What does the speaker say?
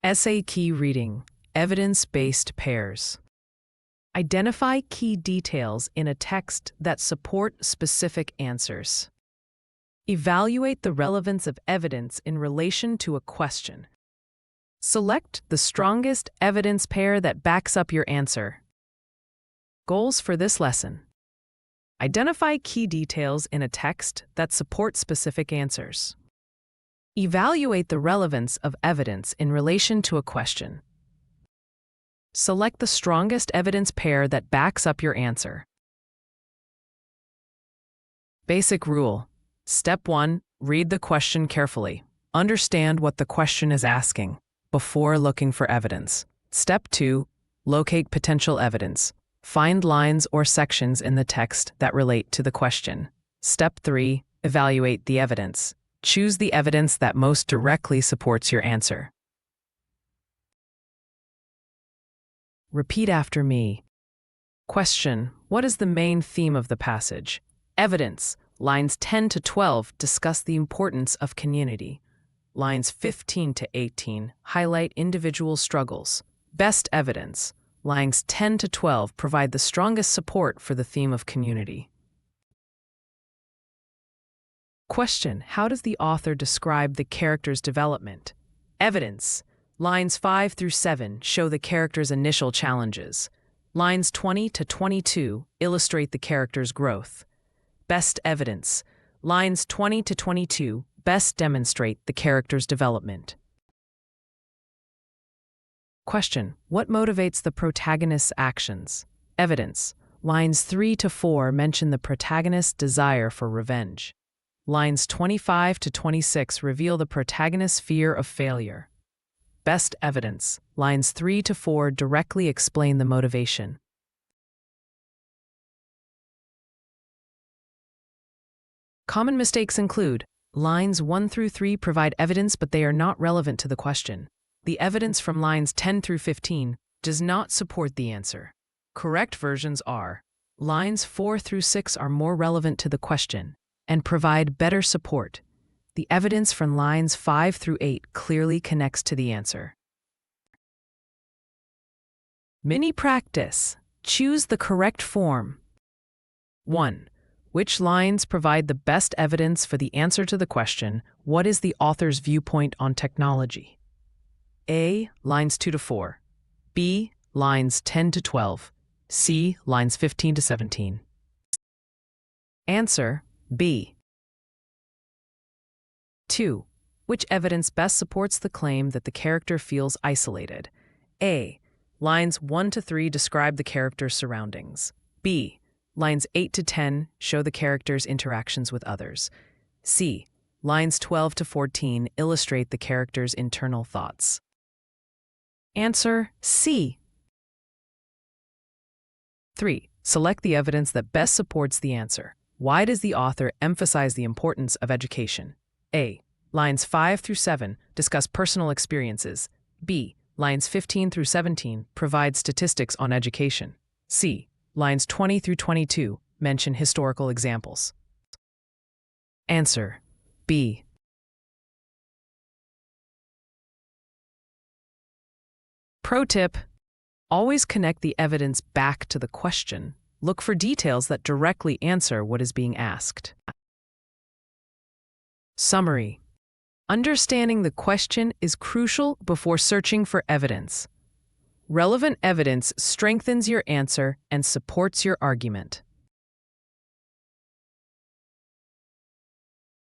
Essay key reading, evidence-based pairs. Identify key details in a text that support specific answers. Evaluate the relevance of evidence in relation to a question. Select the strongest evidence pair that backs up your answer. Goals for this lesson. Identify key details in a text that support specific answers. Evaluate the relevance of evidence in relation to a question. Select the strongest evidence pair that backs up your answer. Basic rule. Step 1. Read the question carefully. Understand what the question is asking before looking for evidence. Step 2. Locate potential evidence. Find lines or sections in the text that relate to the question. Step 3. Evaluate the evidence. Choose the evidence that most directly supports your answer. Repeat after me. Question: what is the main theme of the passage? Evidence. Lines 10 to 12 discuss the importance of community. Lines 15 to 18 highlight individual struggles. Best evidence. Lines 10 to 12 provide the strongest support for the theme of community. Question: how does the author describe the character's development? Evidence. Lines 5 through 7 show the character's initial challenges. Lines 20 to 22 illustrate the character's growth. Best evidence. Lines 20 to 22 best demonstrate the character's development. Question: what motivates the protagonist's actions? Evidence. Lines 3 to 4 mention the protagonist's desire for revenge. Lines 25 to 26 reveal the protagonist's fear of failure. Best evidence. Lines 3 to 4 directly explain the motivation. Common mistakes include: lines 1 through 3 provide evidence but they are not relevant to the question. The evidence from lines 10 through 15 does not support the answer. Correct versions are: lines 4 through 6 are more relevant to the question and provide better support. The evidence from lines 5 through 8 clearly connects to the answer. Mini practice. Choose the correct form. 1. Which lines provide the best evidence for the answer to the question, what is the author's viewpoint on technology? A. Lines 2 to 4. B. Lines 10 to 12. C. Lines 15 to 17. Answer: B. 2. Which evidence best supports the claim that the character feels isolated? A. Lines 1 to 3 describe the character's surroundings. B. Lines 8 to 10 show the character's interactions with others. C. Lines 12 to 14 illustrate the character's internal thoughts. Answer: C. 3. Select the evidence that best supports the answer. Why does the author emphasize the importance of education? A. Lines 5 through 7 discuss personal experiences. B. Lines 15 through 17 provide statistics on education. C. Lines 20 through 22 mention historical examples. Answer: B. Pro tip: always connect the evidence back to the question. Look for details that directly answer what is being asked. Summary: understanding the question is crucial before searching for evidence. Relevant evidence strengthens your answer and supports your argument.